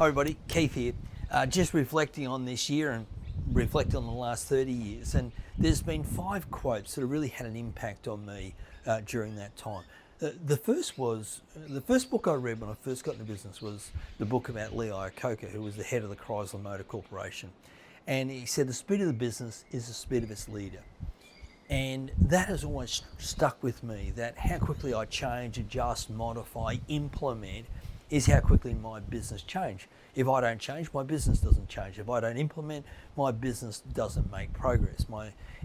Hi everybody, Keith here. Just reflecting on this year and reflecting on the last 30 years, and there's been 5 quotes that have really had an impact on me during that time. The first book I read when I first got into business was the book about Lee Iacocca, who was the head of the Chrysler Motor Corporation. And he said the speed of the business is the speed of its leader. And that has always stuck with me, that how quickly I change, adjust, modify, implement is how quickly my business change. If I don't change, my business doesn't change. If I don't implement, my business doesn't make progress.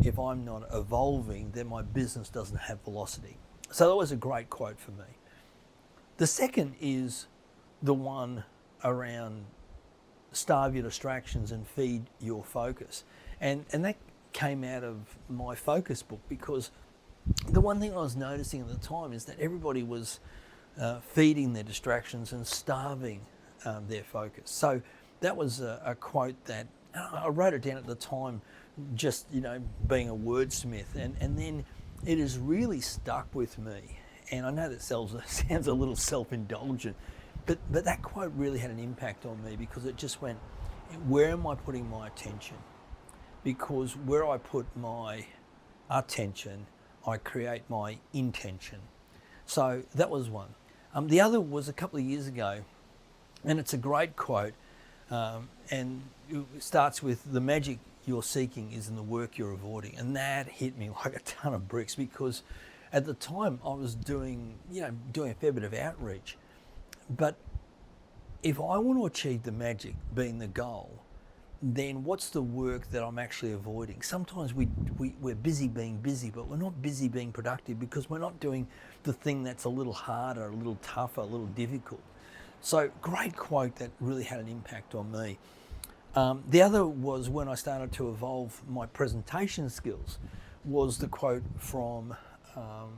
If I'm not evolving, then my business doesn't have velocity. So that was a great quote for me. The second is the one around starve your distractions and feed your focus. And that came out of my focus book, because the one thing I was noticing at the time is that everybody was feeding their distractions and starving their focus. So that was a quote that I wrote it down at the time, just being a wordsmith, and then it has really stuck with me. And I know that sounds a little self-indulgent, but that quote really had an impact on me, because it just went, where am I putting my attention? Because where I put my attention, I create my intention. So that was one. The other was a couple of years ago, and it's a great quote, and it starts with, the magic you're seeking is in the work you're avoiding. And that hit me like a ton of bricks, because at the time I was doing a fair bit of outreach. But if I want to achieve the magic being the goal, then what's the work that I'm actually avoiding? Sometimes we're busy being busy, but we're not busy being productive, because we're not doing the thing that's a little harder, a little tougher, a little difficult. So great quote that really had an impact on me. The other was when I started to evolve my presentation skills, was the quote from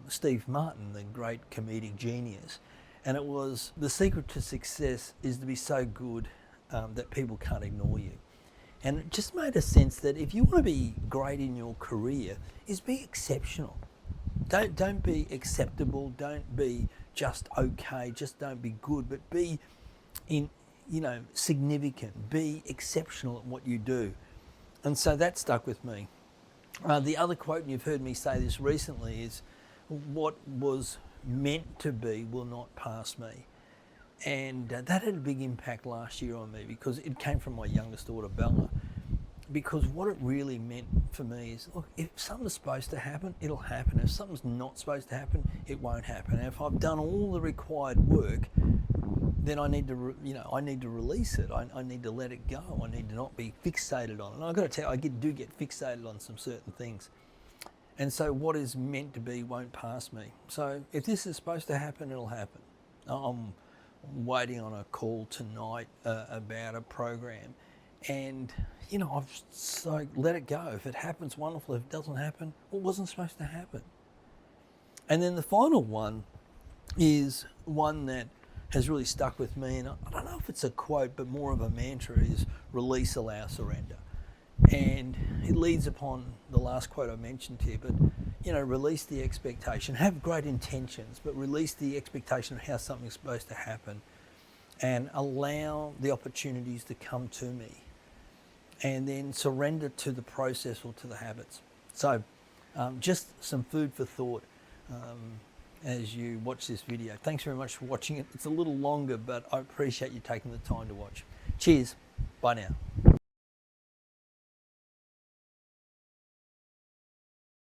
Steve Martin, the great comedic genius. And it was, the secret to success is to be so good that people can't ignore you. And it just made a sense that if you want to be great in your career, is be exceptional. Don't be acceptable, don't be just okay, just don't be good, but be significant, be exceptional at what you do. And so that stuck with me. The other quote, and you've heard me say this recently, is, what was meant to be will not pass me. And that had a big impact last year on me, because it came from my youngest daughter, Bella. Because what it really meant for me is, look, if something's supposed to happen, it'll happen. If something's not supposed to happen, it won't happen. And if I've done all the required work, then I need to, I need to release it. I need to let it go. I need to not be fixated on it. And I've got to tell you, I do get fixated on some certain things. And so what is meant to be won't pass me. So if this is supposed to happen, it'll happen. I'm waiting on a call tonight about a program, and I've so let it go. If it happens, wonderful. If it doesn't happen, well, it wasn't supposed to happen. And then the final one is one that has really stuck with me, and I don't know if it's a quote, but more of a mantra, is release, allow, surrender. And it leads upon the last quote I mentioned here, but release the expectation. Have great intentions, but release the expectation of how something's supposed to happen, and allow the opportunities to come to me, and then surrender to the process or to the habits. So just some food for thought as you watch this video. Thanks very much for watching it. It's a little longer, but I appreciate you taking the time to watch. Cheers. Bye now.